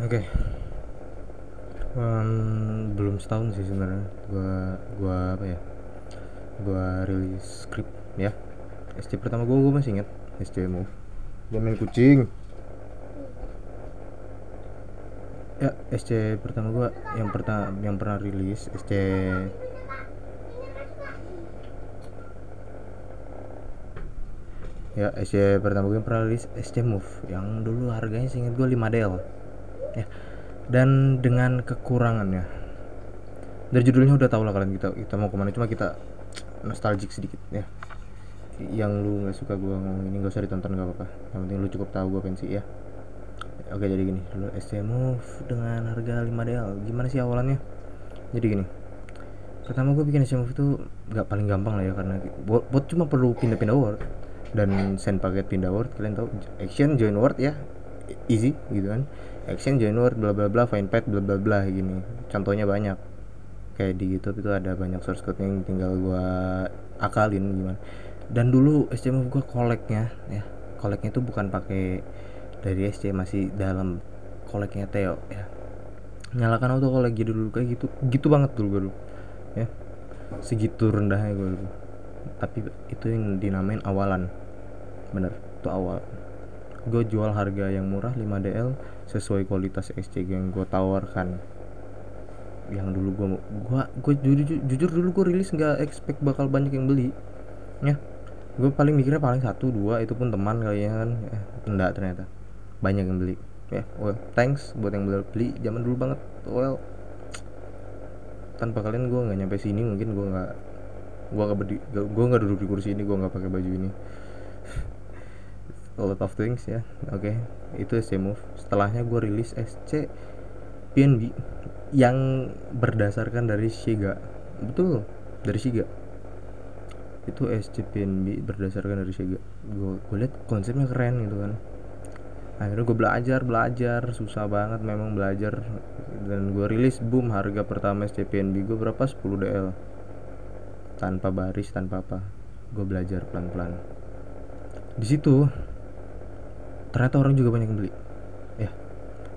Oke. Belum setahun sih sebenarnya. Gua apa ya? Gua rilis skrip ya. SC pertama gua masih inget. SC Move. Gua main kucing. Ya, SC pertama gua yang pernah rilis SC ya SC pertama gue yang pernah rilis SC Move yang dulu harganya seinget gue 5 del ya, dan dengan kekurangannya. Dari judulnya udah tau lah kalian, kita mau kemana, cuma kita nostalgic sedikit ya. Yang lu nggak suka gue ngomong ini gak usah ditonton, gak apa-apa, yang penting lu cukup tahu gue pensi ya. Oke, jadi gini dulu SC Move dengan harga 5 del. Gimana sih awalannya? Jadi gini, pertama gue bikin SC Move itu gak paling gampang lah ya, karena bot cuma perlu pindah-pindah word dan send paket pindah word. Kalian tahu action join word ya, easy gitu kan. Action join word bla bla bla find path bla bla bla gini. Contohnya banyak. Kayak di YouTube itu ada banyak source code yang tinggal gua akalin gimana. Dan dulu SC Move gua koleknya ya. Koleknya itu bukan pakai dari SC, masih dalam koleknya Theo ya. Nyalakan auto kolek dulu kayak gitu. Gitu banget dulu gua dulu. Ya. Segitu rendahnya gua dulu. Tapi itu yang dinamain awalan. Bener, itu awal. Gue jual harga yang murah 5 DL sesuai kualitas SC yang gue tawarkan. Yang dulu gue jujur dulu gue rilis nggak expect bakal banyak yang beli ya. Gue paling mikirnya paling satu dua, itu pun teman kayaknya kan. Enggak, ternyata banyak yang beli ya. Well, thanks buat yang beli zaman dulu banget. Well, tanpa kalian gue nggak nyampe sini. Mungkin gue nggak duduk di kursi ini, gue nggak pakai baju ini. A lot of things ya. Oke, itu SC Move. Setelahnya gue rilis SC PNB yang berdasarkan dari Shiga. Betul, dari Shiga. Itu SC PNB berdasarkan dari Shiga. Gue lihat konsepnya keren gitu kan. Akhirnya gue belajar susah banget memang belajar. Dan gue rilis, boom, harga pertama SC PNB gue berapa? 10 DL. Tanpa baris, tanpa apa. Gue belajar pelan-pelan. Di situ ternyata orang juga banyak yang beli ya.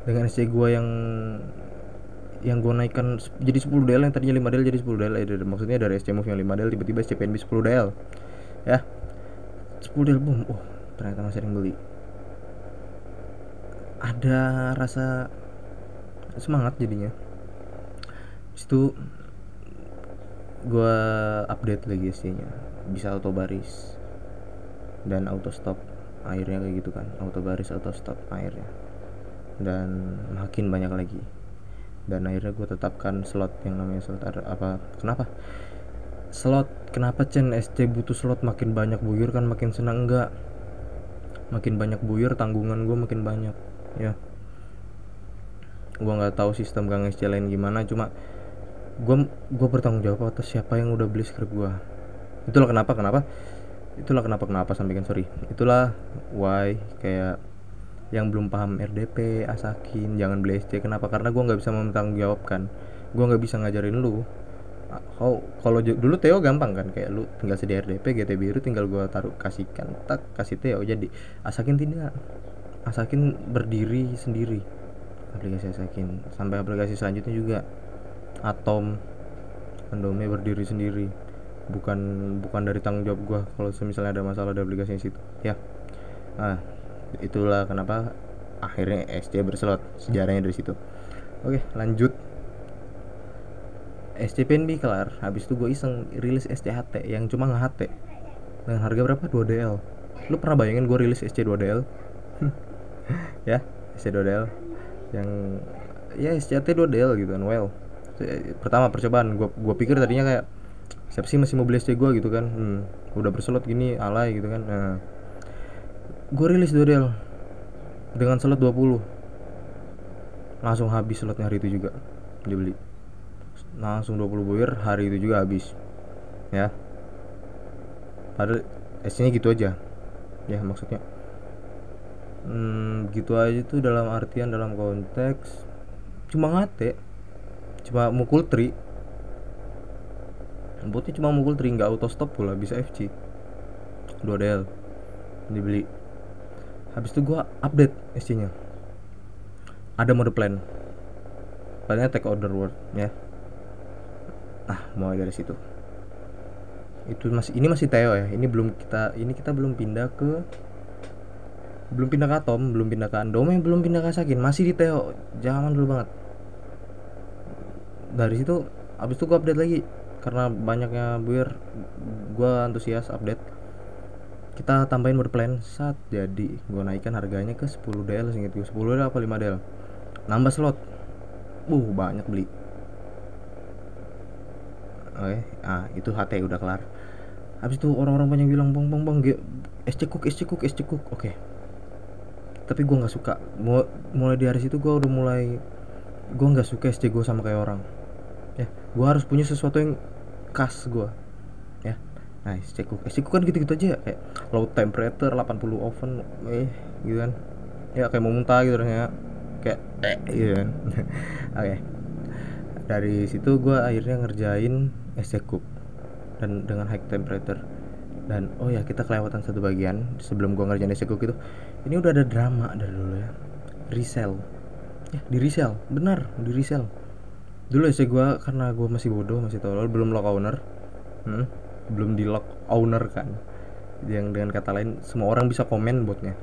Dengan SC gue yang gue naikkan jadi 10 DL, yang tadinya 5 DL jadi 10 DL ya. Maksudnya dari SC Move yang 5 DL tiba-tiba SC PNB 10 DL ya. 10 DL, boom, ternyata masih ada yang beli. Ada rasa semangat jadinya. Situ gue update lagi SC nya, bisa auto baris dan auto stop airnya kayak gitu kan. Auto baris, auto stop airnya, dan makin banyak lagi. Dan akhirnya gue tetapkan slot yang namanya slot apa. Kenapa Chen SC butuh slot? Makin banyak buyur kan makin senang? Enggak, makin banyak buyur tanggungan gue makin banyak ya. Gue nggak tahu sistem Kang SC lain gimana, cuma gue bertanggung jawab atas siapa yang udah beli script gue. Itulah kenapa sampaikan sorry. Itulah why kayak yang belum paham RDP, asakin jangan beli SC. Kenapa? Karena gue nggak bisa mempertanggungjawabkan. Gue nggak bisa ngajarin lu. Kalau dulu Theo gampang kan, kayak lu tinggal sedia RDP GT biru, tinggal gue taruh, kasihkan, tak kasih Theo jadi. Asakin tidak. Asakin berdiri sendiri. Aplikasi Asakin sampai aplikasi selanjutnya juga Atom, Andome berdiri sendiri. Bukan dari tanggung jawab gue kalau misalnya ada masalah di aplikasinya situ ya. Nah, itulah kenapa akhirnya SC berslot, sejarahnya dari situ. Oke, lanjut. SCPNB kelar, habis itu gue iseng rilis SCHT yang cuma nge-HT dengan harga berapa? 2 DL. Lu pernah bayangin gue rilis SC 2 DL? Ya, SC 2 DL yang ya SCHT 2 DL gitu kan. Well, pertama percobaan, gue pikir tadinya kayak siapa sih masih mau beli SC gue gitu kan. Udah berslot gini alay gitu kan. Nah, gue rilis 2 DL dengan slot 20, langsung habis slotnya hari itu juga dibeli. Langsung 20 buyer hari itu juga habis ya. Padahal SC nya gitu aja ya, maksudnya gitu aja tuh, dalam artian dalam konteks cuma ngate, cuma mukul tri, botnya cuma mukul tri, nggak auto stop pula, bisa FC 2 DL dibeli. Habis itu gue update SC nya ada mode plan, plannya take order word ya. Nah mulai dari situ itu ini masih Theo ya, ini kita belum pindah ke Atom, belum pindah ke Andome, belum pindah ke Asakin, masih di Theo zaman dulu banget. Dari situ abis itu gue update lagi karena banyaknya buyer, gue antusias update, kita tambahin mode plan saat jadi gue naikkan harganya ke 10 DL, singkat gue 10 DL apa 5 DL, nambah slot, banyak beli. Oke, itu HT udah kelar. Habis itu orang-orang banyak bilang bang SC Cook. Oke. Tapi gue nggak suka. Mulai di hari situ gue udah mulai, gue nggak suka SC gue sama kayak orang. Ya, gue harus punya sesuatu yang khas gue. Ya. Nah, SC Cook kan gitu-gitu aja, kayak low temperature 80 oven, gitu kan. Ya kayak mau muntah gitu rasanya. Kayak gitu kan. Oke. Dari situ gue akhirnya ngerjain SC Cook dan dengan high temperature. Dan oh ya, kita kelewatan satu bagian sebelum gua ngerjain SC Cook itu. Ini udah ada drama dari dulu ya. Resell. Ya, di resell. Benar, di resell. Dulu SC gua karena gua masih bodoh, masih tolol, belum lock owner. Belum di lock owner kan. Yang dengan kata lain semua orang bisa komen botnya.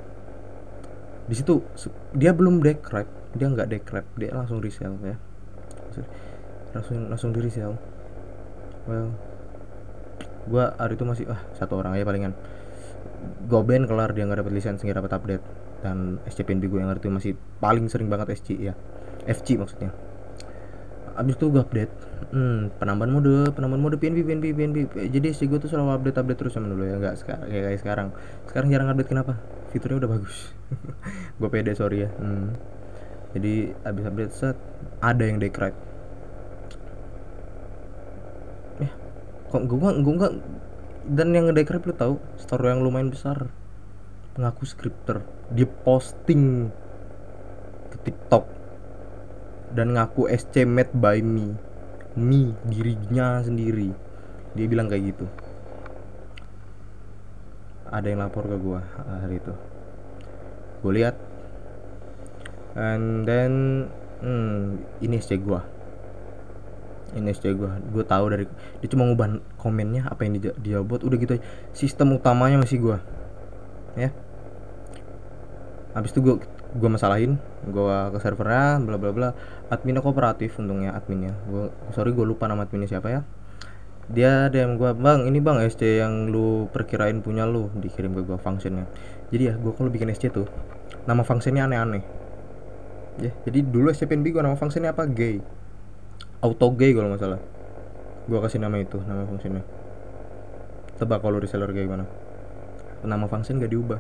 Di situ dia belum decrypt, dia nggak decrypt, dia langsung resell ya. Langsung di resell. Well, gue hari itu masih satu orang aja palingan, gue ban kelar, dia nggak dapat lisensi, nggak dapat update. Dan SCPNB gue yang hari itu masih paling sering banget SC ya, FC maksudnya. Abis itu gue update penambahan mode PNB. Jadi SC gue tuh selalu update terus sama dulu ya, nggak kayak sekarang jarang update. Kenapa? Fiturnya udah bagus. Gue pede, sorry ya. Jadi abis update set ada yang decrypt. Kok gue dan yang ngedecrypt lu tahu, store yang lumayan besar, ngaku scripter, dia posting ke TikTok dan ngaku SC made by me dirinya sendiri, dia bilang kayak gitu. Ada yang lapor ke gue hari itu, gue lihat, and then ini SC gue tahu dari dia cuma ngubah komennya apa yang dia buat, udah gitu aja. Sistem utamanya masih gue ya. Habis itu gue masalahin, gue ke servernya bla bla bla. Adminnya kooperatif untungnya, gue lupa nama adminnya siapa ya. Dia DM gue, bang ini bang SC yang lu perkirain punya lu, dikirim ke gue functionnya. Jadi ya gue kalau bikin SC tuh nama functionnya aneh-aneh ya. Jadi dulu SCPNB gue nama functionnya apa, gay auto gay kalau nggak salah, gue kasih nama itu, nama functionnya. Tebak kalau reseller kayak gimana? Nama function gak diubah,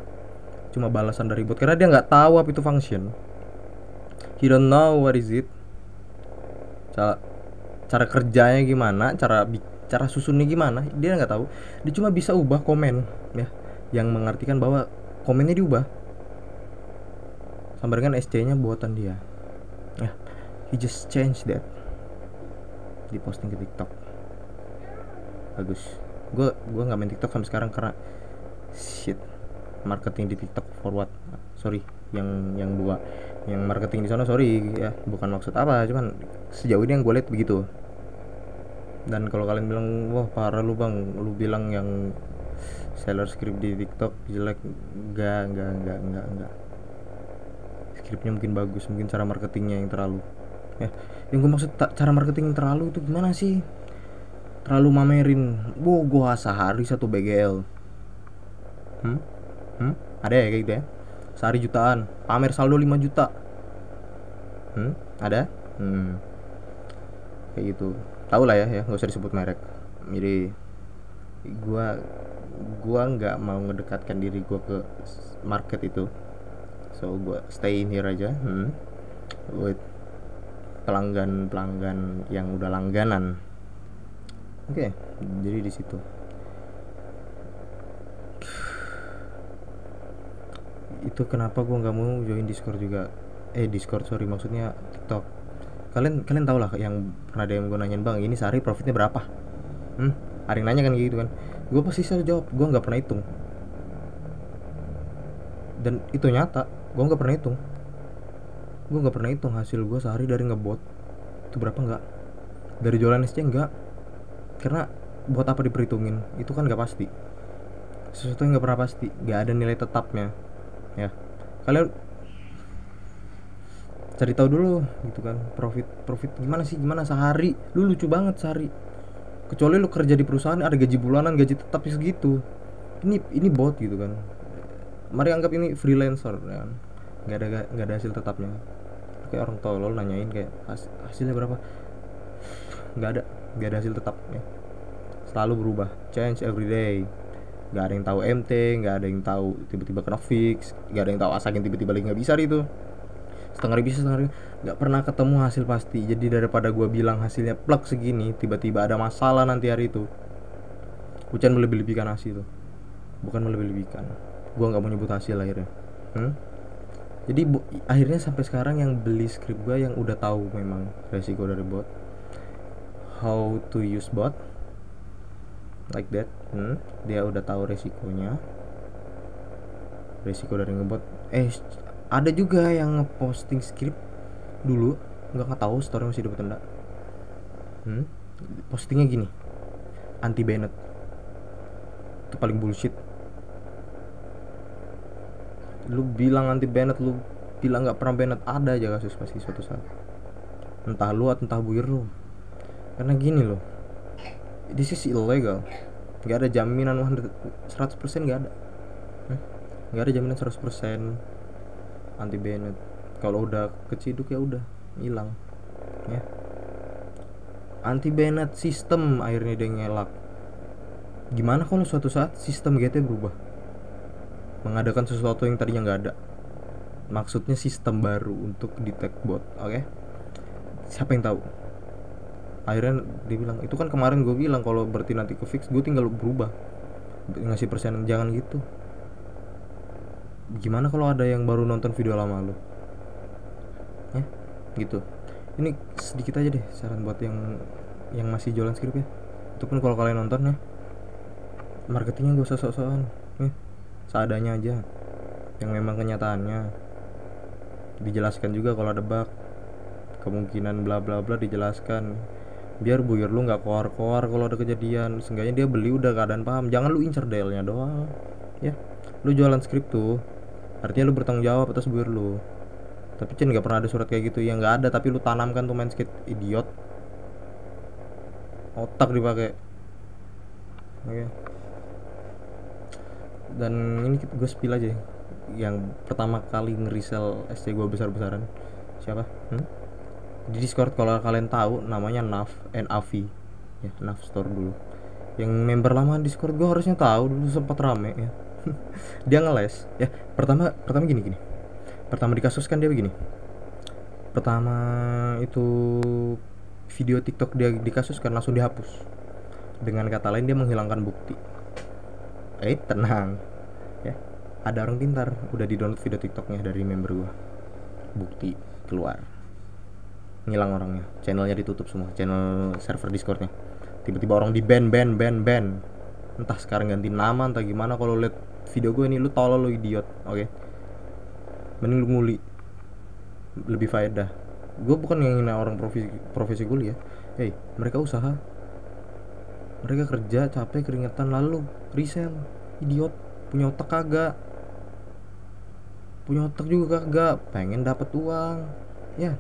cuma balasan dari bot karena dia nggak tahu apa itu function. He don't know what is it, cara kerjanya gimana, cara susunnya gimana, dia nggak tahu. Dia cuma bisa ubah komen ya, yang mengartikan bahwa komennya diubah sama dengan SC nya buatan dia ya. He just change that, diposting ke TikTok. Bagus. Gue nggak main TikTok sampai sekarang karena shit, marketing di TikTok forward. Sorry, yang marketing di sana, sorry ya, bukan maksud apa, cuman sejauh ini yang gue lihat begitu. Dan kalau kalian bilang wah parah lu bang, lu bilang yang seller script di TikTok jelek, enggak. Scriptnya mungkin bagus, mungkin cara marketingnya yang terlalu ya. Yang gue maksud cara marketing yang terlalu itu gimana sih? Terlalu mamerin. Gua sehari 1 BGL. Ada ya kayak gitu ya. Sehari jutaan, pamer saldo 5 juta. Ada? Kayak gitu. Tahu lah ya, enggak usah disebut merek. Jadi gua nggak mau ngedekatkan diri gua ke market itu. So gua stay in here aja. With pelanggan yang udah langganan. Oke, jadi di situ. Itu kenapa gue nggak mau join Discord juga. Discord sorry, maksudnya TikTok. Kalian tau lah yang pernah DM gue nanyain, bang ini sehari profitnya berapa? Ada yang nanya kan gitu kan. Gue pasti selalu jawab, gue nggak pernah hitung. Dan itu nyata, gue nggak pernah hitung. Gue nggak pernah hitung hasil gue sehari dari ngebot itu berapa, nggak. Dari jualan SC enggak, karena buat apa diperhitungin, itu kan nggak pasti. Sesuatu yang nggak pernah pasti, nggak ada nilai tetapnya ya. Kalian cari tahu dulu gitu kan, profit gimana sih, gimana sehari. Lu lucu banget sehari, kecuali lu kerja di perusahaan ada gaji bulanan, gaji tetap segitu. Ini bot gitu kan. Mari anggap ini freelancer ya kan? Nggak ada hasil tetapnya. Kayak orang tolol nanyain kayak hasilnya berapa, nggak ada hasil tetap ya. Selalu berubah, change every day. Nggak ada yang tahu MT, nggak ada yang tahu tiba-tiba kena fix, nggak ada yang tahu Asakin tiba-tiba lagi nggak bisa itu, setengah hari bisa setengah hari nggak pernah ketemu hasil pasti. Jadi daripada gue bilang hasilnya plek segini, tiba-tiba ada masalah nanti hari itu, Ucan melebih-lebihkan hasil itu. Bukan melebih-lebihkan, gue nggak mau nyebut hasil akhirnya. Jadi akhirnya sampai sekarang yang beli skrip gue yang udah tahu memang resiko dari bot, how to use bot like that. Dia udah tahu resikonya, resiko dari ngebot. Ada juga yang ngeposting skrip dulu nggak tahu story masih dapat tenda. Postingnya gini, anti banned, itu paling bullshit. Lu bilang anti banned, lu bilang nggak pernah banned, ada aja kasus pasti suatu saat, entah lu entah buir lu. Karena gini loh, this is illegal, nggak ada jaminan 100%, nggak ada. Nggak ada jaminan 100% anti banned. Kalau udah keciduk ya udah hilang ya. Anti banned sistem akhirnya dia ngelak. Gimana kalau suatu saat sistem GT berubah, mengadakan sesuatu yang tadinya nggak ada, maksudnya sistem baru untuk detect bot, oke? Siapa yang tahu? Akhirnya dia bilang, itu kan kemarin gue bilang kalau berarti nanti ke fix, gue tinggal berubah ngasih persen. Jangan gitu. Gimana kalau ada yang baru nonton video lama lu ya gitu. Ini sedikit aja deh saran buat yang masih jualan skrip ya. Itu pun kalau kalian nonton ya, marketingnya gak usah sok-sokan ya, seadanya aja, yang memang kenyataannya dijelaskan juga. Kalau ada bug, kemungkinan bla bla bla dijelaskan, biar buyer lu nggak koar-koar kalau ada kejadian. Seenggaknya dia beli udah keadaan paham. Jangan lu incer delnya doang ya. Lu jualan skrip tuh artinya lu bertanggung jawab atas buyer lu. Tapi Cen nggak pernah ada surat kayak gitu ya, nggak ada. Tapi lu tanamkan tuh mindset idiot, otak dipakai. Oke. Dan ini gue spill aja yang pertama kali ngeresell SC gue besar-besaran siapa. Di Discord kalau kalian tahu namanya NAV ya, NAV Store dulu. Yang member lama Discord gue harusnya tahu, dulu sempat rame ya. Dia ngeles ya. Pertama gini. Pertama dikasuskan dia begini. Pertama itu video TikTok dia dikasuskan langsung dihapus. Dengan kata lain dia menghilangkan bukti. Tenang ya. Ada orang pintar udah di-download video TikToknya dari member gua. Bukti keluar. Ngilang orangnya. Channelnya ditutup semua, channel server Discordnya. Tiba-tiba orang di ban. Entah sekarang ganti nama entah gimana. Kalau lihat video gue ini lu tolol, lu idiot. Oke. Mending lu nguli, lebih faedah. Gue bukan yang ngina orang profesi kuliah. Mereka usaha, mereka kerja capek keringetan lalu resell. Idiot, punya otak kagak, punya otak juga kagak, pengen dapat uang ya.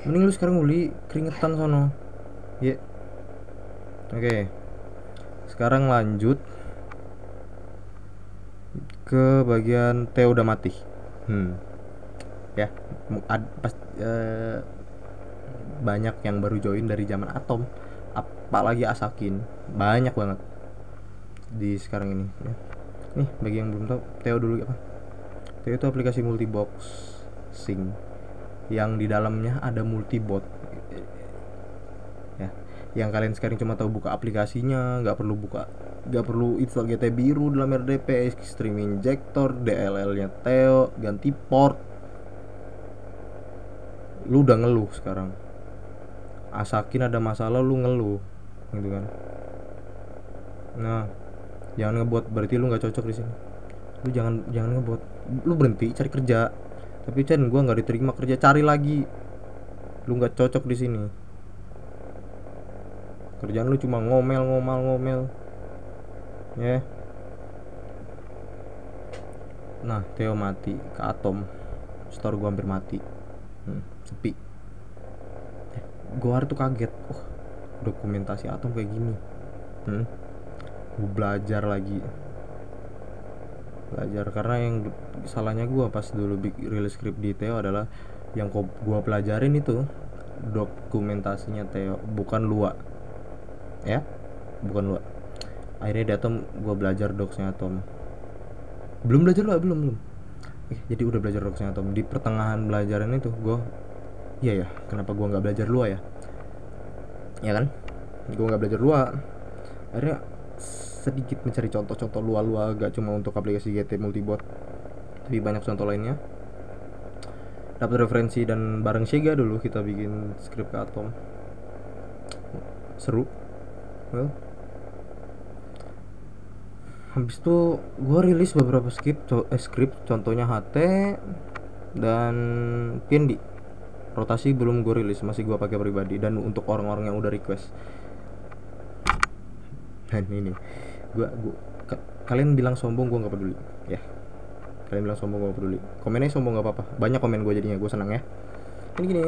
Mending lu sekarang nguli keringetan sono ya. Oke. Sekarang lanjut ke bagian Theo udah mati. Ya, banyak yang baru join dari zaman Atom, apalagi Asakin, banyak banget di sekarang ini ya. Nih bagi yang belum tahu, Theo dulu apa? Theo itu aplikasi multiboxing yang di dalamnya ada multibot ya. Yang kalian sekarang cuma tahu buka aplikasinya, nggak perlu install GT biru dalam RDP, stream injector, DLL-nya Theo, ganti port. Lu udah ngeluh sekarang. Asakin ada masalah lu ngeluh gitu kan. Nah, jangan ngebuat, berarti lu nggak cocok di sini. Lu jangan ngebuat. Lu berhenti cari kerja. Tapi Chan, gua nggak diterima kerja, cari lagi. Lu nggak cocok di sini. Kerjaan lu cuma ngomel ngomel ngomel. Ya. Nah, Theo mati ke Atom. Store gua hampir mati. Sepi. Gua tuh kaget. Oh, dokumentasi Atom kayak gini. Gue belajar lagi. Karena yang salahnya gue pas dulu rilis skrip di Theo adalah yang gue pelajarin itu dokumentasinya Theo, bukan Lua ya, bukan Lua. Akhirnya di Atom gue belajar docsnya Atom. Belum belajar Lua, belum. Jadi udah belajar docsnya Atom. Di pertengahan belajaran itu gue, iya ya, kenapa gue nggak belajar Lua ya? Ya kan, gue nggak belajar Lua. Akhirnya sedikit mencari contoh-contoh Lua gak cuma untuk aplikasi GT Multibot, tapi banyak contoh lainnya. Dapat referensi dan bareng Sega dulu kita bikin skrip ke Atom. Seru. Well, habis itu gue rilis beberapa skrip, contohnya HT dan PND. Rotasi belum gue rilis, masih gue pakai pribadi dan untuk orang-orang yang udah request. Dan ini kalian bilang sombong, gue nggak peduli ya. Kalian bilang sombong, gue gak peduli. Komennya sombong nggak apa-apa, banyak komen gue jadinya, gue senang ya. Ini gini,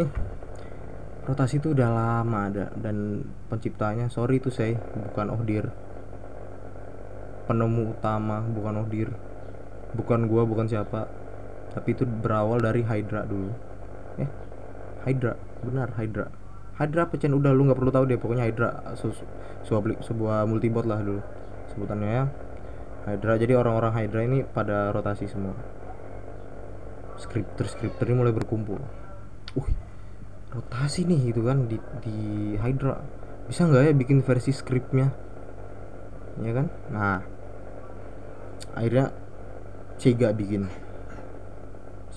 rotasi itu udah lama ada, dan penciptanya, sorry itu saya bukan Ohdir, penemu utama bukan Ohdir, bukan gue, bukan siapa, tapi itu berawal dari Hydra dulu. Hydra, benar Hydra apa Chen, udah lu nggak perlu tahu deh, pokoknya Hydra sebuah multibot lah dulu sebutannya ya, Hydra. Jadi orang-orang Hydra ini pada rotasi semua. Skripter ini mulai berkumpul. Rotasi nih gitu kan di Hydra, bisa nggak ya bikin versi skripnya, ya kan? Nah, akhirnya Sega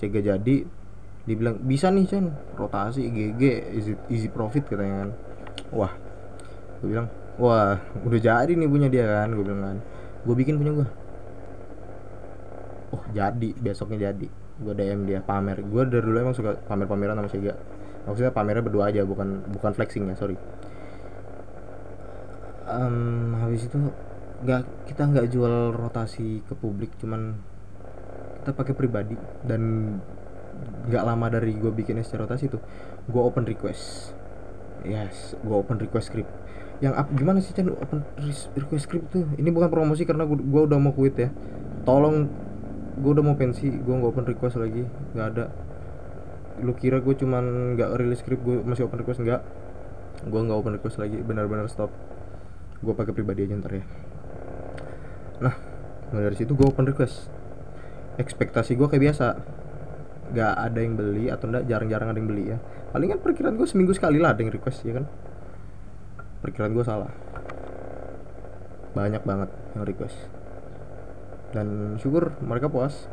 jadi, dibilang bisa nih Chan, rotasi GG easy profit katanya kan. Wah, gue bilang wah udah jadi nih punya dia kan, gue bilang kan, gue bikin punya gue. Oh jadi, besoknya jadi, gue DM dia pamer. Gue dari dulu emang suka pameran sama Sega, maksudnya pamernya berdua aja, bukan flexing ya, sorry. Habis itu kita nggak jual rotasi ke publik, cuman kita pakai pribadi. Dan nggak lama dari gue bikin SC rotasi tuh, gue open request. Gue open request script. Yang gimana sih Chan open request script tuh? Ini bukan promosi karena gue udah mau quit ya. Tolong, gue udah mau pensi, gue nggak open request lagi, nggak ada. Lu kira gue cuman nggak rilis script gue masih open request? Nggak, gue nggak open request lagi, benar-benar stop. Gue pakai pribadi aja ntar ya. Nah, dari situ gue open request. Ekspektasi gue kayak biasa, gak ada yang beli atau enggak, jarang-jarang ada yang beli ya. Palingan perkiraan gue seminggu sekali lah ada yang request, ya kan. Perkiraan gue salah, banyak banget yang request, dan syukur mereka puas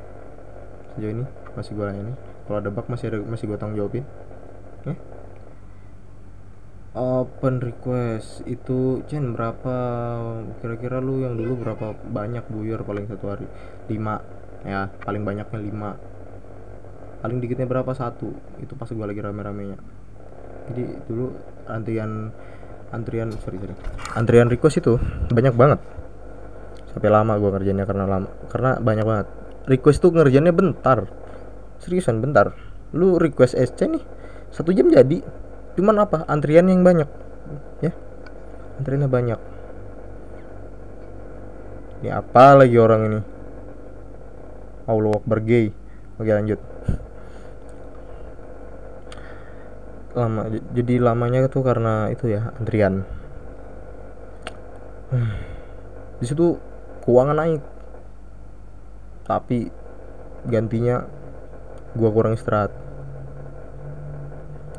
sejauh ini. Masih gue ini, kalau ada bug masih gue tanggung jawabin ya. Open request itu Chen berapa kira-kira lu yang dulu berapa banyak buyur paling satu hari? 5 ya, paling banyaknya 5, paling dikitnya berapa? 1. Itu pas gue lagi rame-ramenya. Jadi dulu antrian request itu banyak banget, sampai lama gue ngerjainnya karena banyak banget request tuh. Ngerjainnya bentar, seriusan bentar. Lu request SC nih 1 jam jadi, cuman apa, antrian yang banyak ya, antriannya banyak. Ini apa lagi orang ini, Allahu Akbar gay. Oke lanjut. Lama, jadi lamanya tuh karena itu ya, antrian. Di situ keuangan naik, tapi gantinya gua kurang istirahat.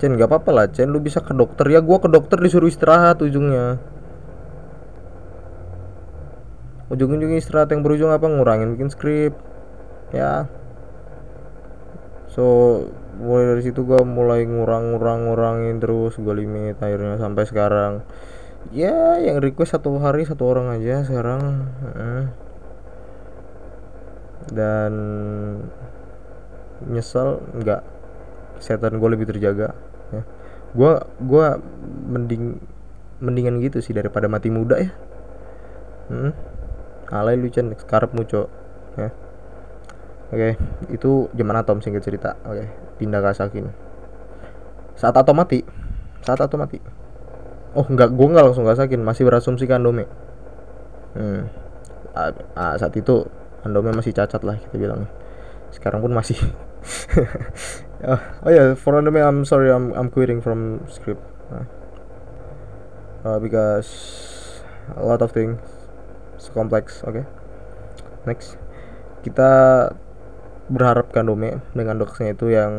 Chen, gak apa-apa lah Chen, lu bisa ke dokter ya. Gua ke dokter disuruh istirahat ujungnya. Ujung-ujungnya istirahat yang berujung apa, ngurangin bikin skrip ya. So mulai dari situ gue mulai ngurangin terus, gue limit akhirnya sampai sekarang ya, yang request 1 hari 1 orang aja sekarang. Dan nyesel enggak, kesehatan gue lebih terjaga ya. Gua mendingan gitu sih daripada mati muda ya. Alay lu Chan, sekarap muco ya. Oke, itu zaman Atom singkat cerita. Oke, pindah ke Asakin. Saat Atom mati. Oh enggak, gue enggak langsung ke Asakin, masih berasumsi ke Andome. Saat itu Andome masih cacat lah kita bilang. Sekarang pun masih. Oh yeah, for Andome I'm sorry, I'm quitting from script. Because a lot of things so complex. Okay, next kita berharap Andome dengan doksnya itu yang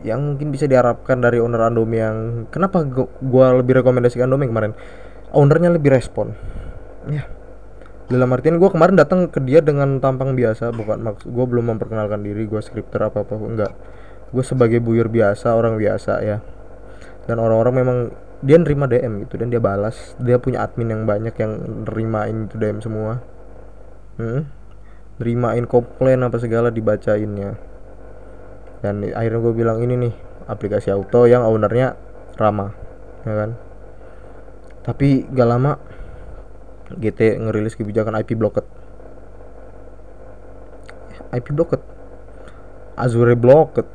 mungkin bisa diharapkan dari owner Andome. Yang kenapa gua lebih rekomendasikan Andome kemarin, ownernya lebih respon ya. Dalam artian gue kemarin datang ke dia dengan tampang biasa, bukan maksud gue belum memperkenalkan diri gue skripter apa enggak. Gue sebagai buyur biasa, orang biasa ya. Dan orang-orang memang dia nerima DM gitu dan dia balas. Dia punya admin yang banyak yang nerimain itu DM semua. Nerimain komplain apa segala dibacainnya. Dan akhirnya gue bilang ini nih aplikasi auto yang ownernya ramah, ya kan. Tapi gak lama GT ngerilis kebijakan IP blocked. Azure blocked.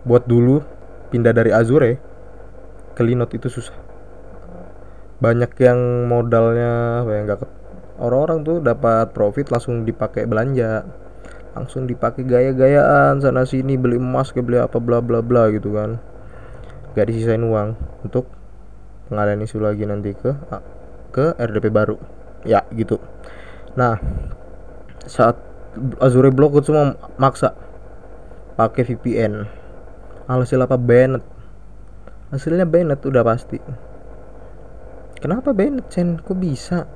Buat dulu pindah dari Azure ke Linode itu susah. Banyak yang modalnya orang-orang tuh dapat profit langsung dipakai belanja, langsung dipakai gaya-gayaan sana sini, beli emas ke beli apa bla bla bla gitu kan. Gak disisain uang untuk pengalian isu lagi nanti ke RDP baru ya gitu. Nah, saat Azure blocked semua maksa pakai VPN. Hasil apa? Banned. Hasilnya banned udah pasti. Kenapa banned, Chen? Kok bisa?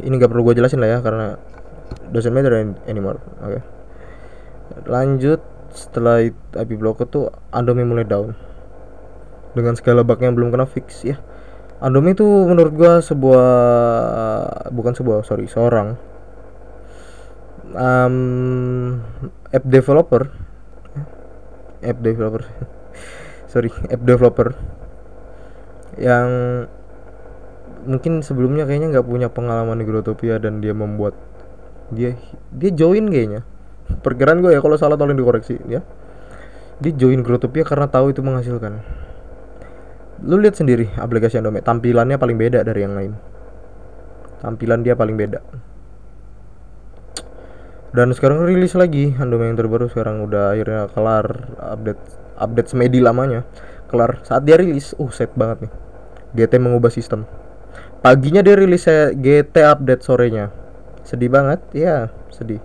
Ini gak perlu gue jelasin lah ya, karena doesn't matter anymore. Oke. Lanjut, setelah IP blocked tuh Andome mulai down dengan segala bug yang belum kena fix ya. Andome itu menurut gua seorang app developer app developer yang mungkin sebelumnya kayaknya nggak punya pengalaman di Growtopia, dan dia join kayaknya, perkiraan gue ya, kalau salah tolong dikoreksi ya. Dia join Growtopia karena tahu itu menghasilkan. Lu lihat sendiri aplikasi Andome, tampilannya paling beda dari yang lain. Tampilan dia paling beda. Dan sekarang rilis lagi Andome yang terbaru, sekarang udah akhirnya kelar update semedi lamanya. Kelar saat dia rilis, set banget nih. GT mengubah sistem. Paginya dia rilis GT update, sorenya sedih banget ya, sedih.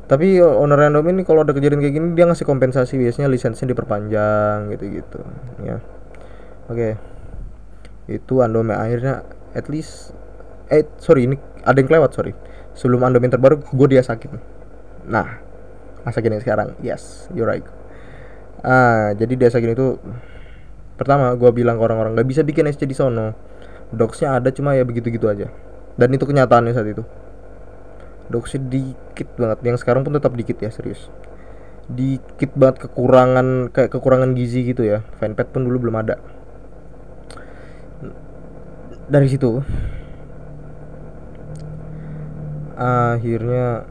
Tapi owner Andome ini kalau ada kejadian kayak gini dia ngasih kompensasi, biasanya lisensinya diperpanjang gitu-gitu ya. Oke. Itu Andome akhirnya at least ini ada yang kelewat, sorry. Sebelum Andome terbaru gue dia sakit. Nah, Asakin yang sekarang. Yes, you're right. Jadi dia sakit itu pertama gue bilang ke orang-orang nggak bisa bikin SC di sono. Docsnya ada cuma ya begitu-gitu aja. Dan itu kenyataannya saat itu. Docsnya dikit banget, yang sekarang pun tetap dikit ya, serius. Dikit banget, kekurangan gizi gitu ya. Fanpad pun dulu belum ada. Dari situ akhirnya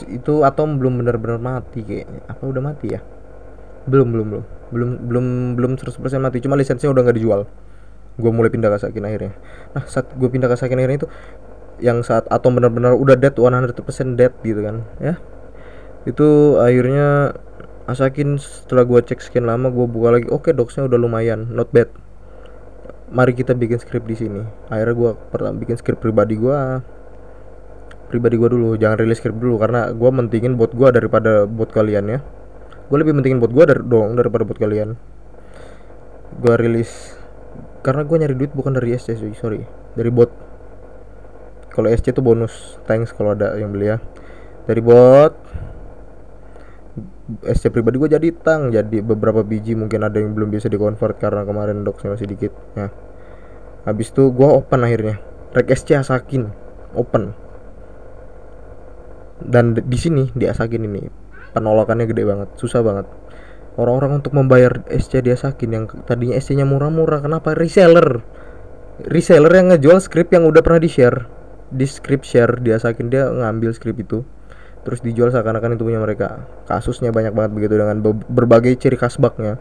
itu Atom belum benar-benar mati kayaknya. Apa udah mati ya? Belum 100% mati, cuma lisensinya udah nggak dijual. Gue mulai pindah ke Asakin akhirnya. Nah, saat gue pindah ke Asakin akhirnya itu yang saat Atom benar-benar udah dead, 100% dead gitu kan ya. Itu akhirnya Asakin setelah gue cek sekian lama, gue buka lagi, oke, docsnya udah lumayan, not bad. Mari kita bikin script di sini. Akhirnya gue pertama bikin script pribadi gue dulu, jangan rilis script dulu karena gue mentingin buat gue daripada buat kalian ya. Gue lebih mentingin buat gue daripada buat kalian. Gue rilis karena gue nyari duit bukan dari SC, sorry, dari bot. Kalau SC tuh bonus, thanks kalau ada yang beli ya. Dari bot SC pribadi gue jadi jadi beberapa biji, mungkin ada yang belum bisa dikonvert karena kemarin docksnya masih dikit ya. Habis itu gue open akhirnya rek SC Asakin open, dan di sini di Asakin ini penolakannya gede banget, susah banget orang-orang untuk membayar SC di Asakin yang tadinya SC nya murah-murah. Kenapa? Reseller yang ngejual script yang udah pernah di share di script share di Asakin, dia ngambil script itu terus dijual seakan-akan itu punya mereka. Kasusnya banyak banget begitu dengan berbagai ciri khas bugnya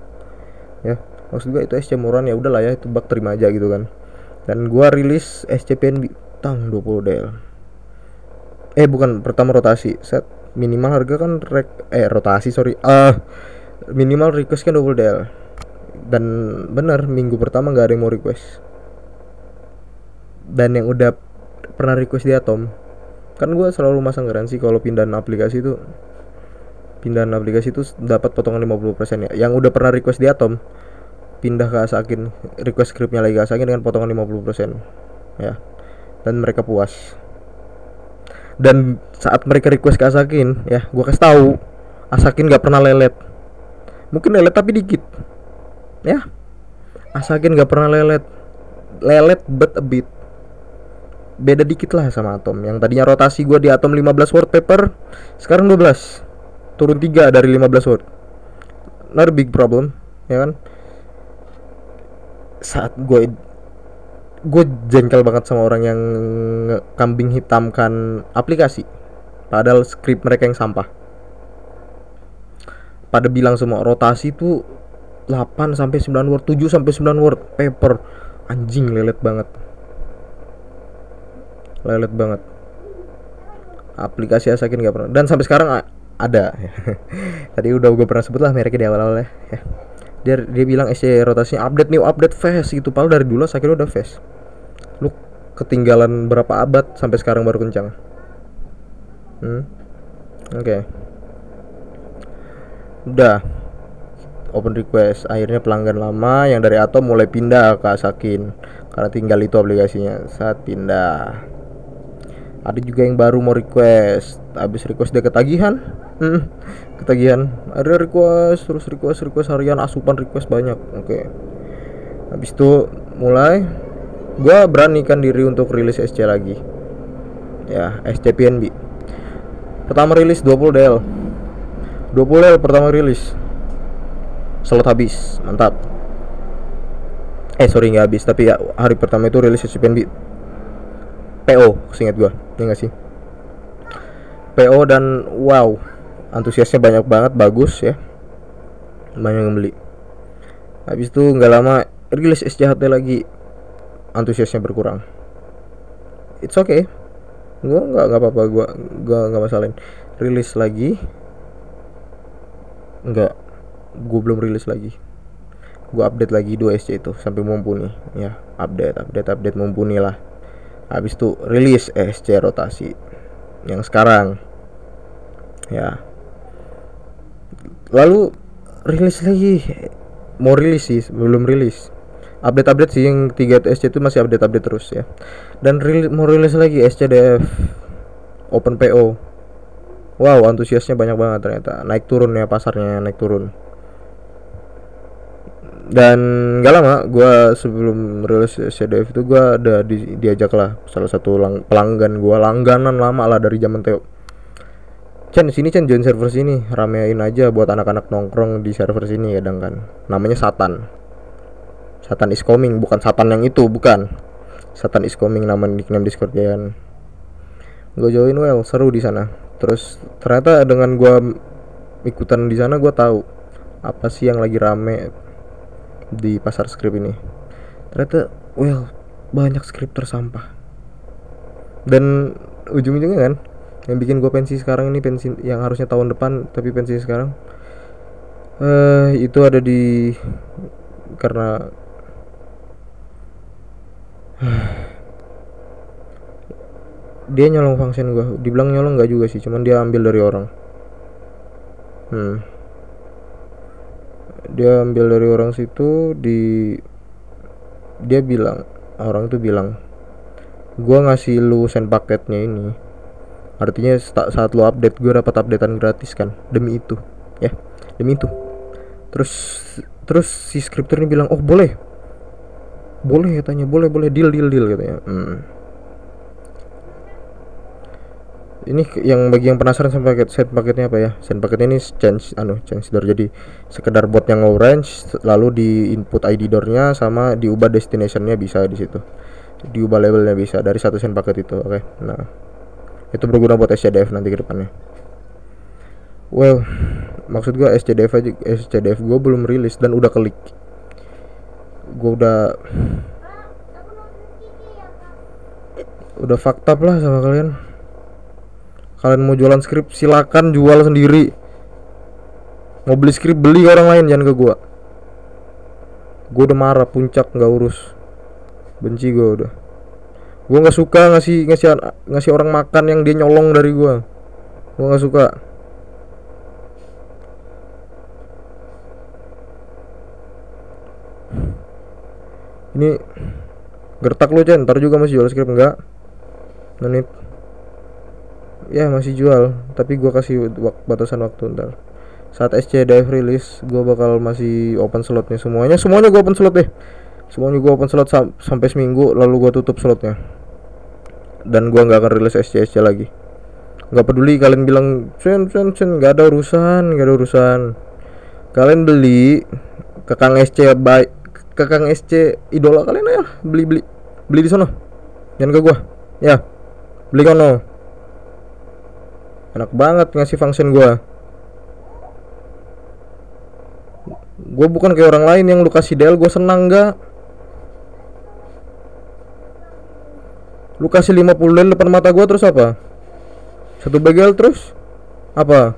ya. Maksud gue itu SC murah ya udahlah ya, itu bug terima aja gitu kan. Dan gua rilis SCPNB tang 20 DL. Bukan, pertama rotasi set minimal harga kan rotasi minimal request kan 20 DL. Dan bener minggu pertama nggak ada yang mau request. Dan yang udah pernah request di Atom, kan gue selalu masang garansi kalau pindahan aplikasi itu dapat potongan 50% ya. Yang udah pernah request di Atom pindah ke Asakin, request scriptnya lagi ke Asakin dengan potongan 50% ya, dan mereka puas. Dan saat mereka request ke Asakin ya, gue kasih tahu Asakin gak pernah lelet, mungkin lelet tapi dikit ya. Asakin gak pernah lelet but a bit, beda dikit lah sama Atom. Yang tadinya rotasi gue di Atom 15 word paper, sekarang 12, turun 3 dari 15 word. Not a big problem ya kan. Saat gue jengkel banget sama orang yang kambing hitamkan aplikasi, padahal script mereka yang sampah. Pada bilang semua rotasi tuh 8 sampai 9 word, 7 sampai 9 word paper. Anjing, lelet banget aplikasi Asakin gak pernah. Dan sampai sekarang ada tadi udah gue pernah sebut lah mereknya di awal-awal ya. Dia bilang SC rotasinya update fast gitu, padahal dari dulu Asakin udah fast. Lu ketinggalan berapa abad sampai sekarang baru kencang. Oke. Udah open request, akhirnya pelanggan lama yang dari Atom mulai pindah ke Asakin karena tinggal itu aplikasinya. Saat pindah, ada juga yang baru mau request, habis request dia ketagihan. Ada request harian, asupan request banyak. Oke. Habis itu mulai gua beranikan diri untuk rilis SC lagi ya, SCPNB. Pertama rilis 20 DL pertama rilis, slot habis, mantap. Sorry, nggak habis, tapi ya hari pertama itu rilis SCPNB PO, seingat gua, ya nggak sih, PO. Dan wow, antusiasnya banyak banget, bagus ya, banyak yang beli. Habis itu nggak lama rilis SCHT lagi, antusiasnya berkurang. It's okay, gua nggak apa-apa, gua nggak masalahin. Rilis lagi, gue belum rilis lagi, gue update lagi 2 SC itu sampai mumpuni ya, update mumpuni lah. Habis itu rilis SC rotasi yang sekarang ya. Lalu rilis lagi, mau rilis sih, belum rilis, update sih. Yang 3 SC itu masih update terus ya. Dan mau rilis lagi SCDF open PO. Wow, antusiasnya banyak banget ternyata, naik turun ya, pasarnya naik turun. Dan gak lama gue sebelum rilis SCDF itu gue ada diajak lah salah satu pelanggan gue, langganan lama lah dari zaman Theo. Chan join server sini, ramein aja buat anak-anak nongkrong di server sini kadang kan. Namanya Satan is coming, bukan Satan yang itu, bukan. Satan is coming nama nickname Discord kan. Gue join, seru di sana. Terus ternyata dengan gue ikutan di sana, gue tahu apa sih yang lagi rame di pasar script ini. Ternyata banyak script tersampah. Dan ujung-ujungnya kan yang bikin gue pensi sekarang ini, pensi yang harusnya tahun depan tapi pensi sekarang, itu ada di karena dia nyolong function gue. Dibilang nyolong nggak juga sih, cuman dia ambil dari orang. Dia ambil dari orang situ. Dia bilang, orang itu bilang, gua ngasih lu send paketnya ini, artinya saat lu update gue dapat updatean gratis kan, demi itu. ya, demi itu. Terus terus si skriptur ini bilang, oh boleh katanya, boleh deal katanya. Ini yang bagi yang penasaran sama set paketnya apa ya, set paketnya ini change door, jadi sekedar bot yang orange, lalu di input ID door-nya sama diubah destination-nya bisa di situ, diubah labelnya bisa dari satu sen paket itu. Oke. Nah, itu berguna buat SCDF nanti ke depannya. Well, maksud gua SCDF gua belum rilis dan udah klik. Gua udah fakta lah sama kalian. Kalian mau jualan skrip silakan, jual sendiri. Mau beli skrip beli orang lain, jangan ke gua. Gua udah marah puncak, nggak urus. Benci gua udah. Gua nggak suka ngasih orang makan yang dia nyolong dari gua. Gua nggak suka. Ini gertak lu Chen, ntar juga masih jual skrip enggak? Menit. Ya masih jual, tapi gue kasih batasan waktu ntar. Saat SCDF rilis, gue bakal masih open slotnya semuanya gue open slot deh. Semuanya gue open slot sampai seminggu, lalu gue tutup slotnya. Dan gue nggak akan rilis SC lagi. Nggak peduli kalian bilang Chen, nggak ada urusan. Kalian beli ke Kang SC ke Kang SC idola kalian aja, beli di sana. Jangan ke gue, ya beli kono. Enak banget ngasih function gue bukan kayak orang lain yang lu kasih DL gue senang enggak. Lu kasih 50 DL depan mata gue terus apa? Satu bagel terus apa?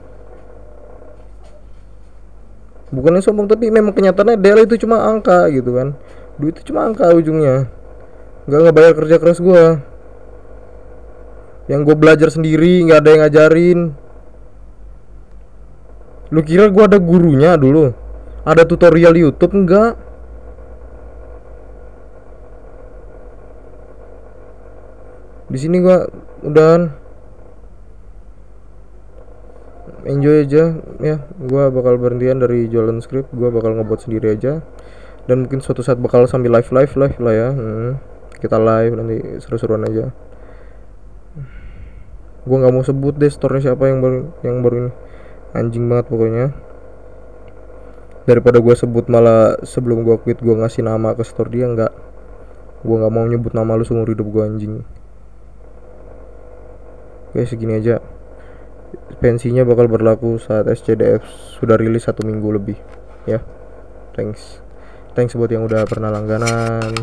Bukannya sombong, tapi memang kenyataannya DL itu cuma angka gitu kan. Duit itu cuma angka ujungnya. Nggak ngebayar kerja keras gue yang gue belajar sendiri, nggak ada yang ngajarin. Lu kira gue ada gurunya dulu? Ada tutorial YouTube? Enggak. Di sini gue udahan, enjoy aja ya. Gue bakal berhentian dari jualan skrip, gue bakal ngebuat sendiri aja. Dan mungkin suatu saat bakal sambil live lah ya. Kita live nanti seru-seruan aja. Gue nggak mau sebut deh store-nya siapa yang baru ini, anjing banget pokoknya. Daripada gue sebut malah sebelum gue quit gue ngasih nama ke store dia, nggak. Gue nggak mau nyebut nama lu seumur hidup gue, anjing. Oke, segini aja. Pensinya bakal berlaku saat SCDF sudah rilis 1 minggu lebih ya. Thanks buat yang udah pernah langganan,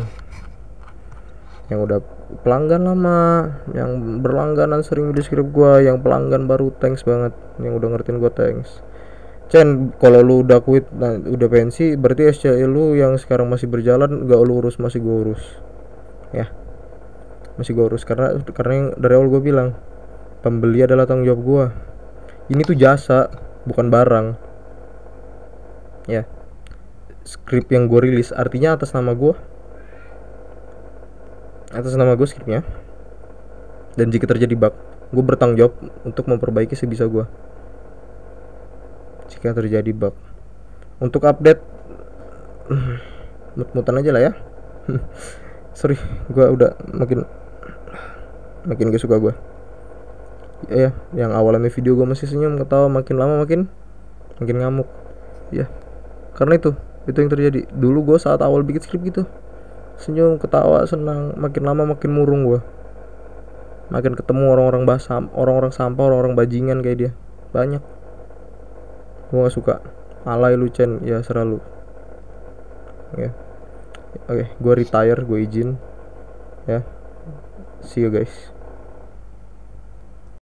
yang udah pelanggan lama, yang berlangganan sering di skrip gua, yang pelanggan baru thanks banget, yang udah ngertiin gua thanks. Chen, kalau lu udah quit, udah pensi, berarti SCI lu yang sekarang masih berjalan gak lu urus, masih gua urus ya. Masih gua urus karena yang dari awal gua bilang pembeli adalah tanggung jawab gua. Ini tuh jasa, bukan barang ya. Skrip yang gua rilis artinya atas nama gua skripnya. Dan jika terjadi bug, gue bertanggung jawab untuk memperbaiki sebisa gue. Jika terjadi bug, untuk update mut-mutan aja lah ya. Sorry, gue udah makin gak suka gue ya. Yang awalnya video gue masih senyum ketawa, makin lama makin ngamuk ya. Karena itu yang terjadi. Dulu gue saat awal bikin skrip gitu senyum, ketawa, senang. Makin lama makin murung gue. Makin ketemu orang-orang sampah, orang-orang bajingan kayak dia banyak. Gue gak suka. Alay lu Chen, ya serah lu ya. Oke, gue retire, gue izin ya. See you guys.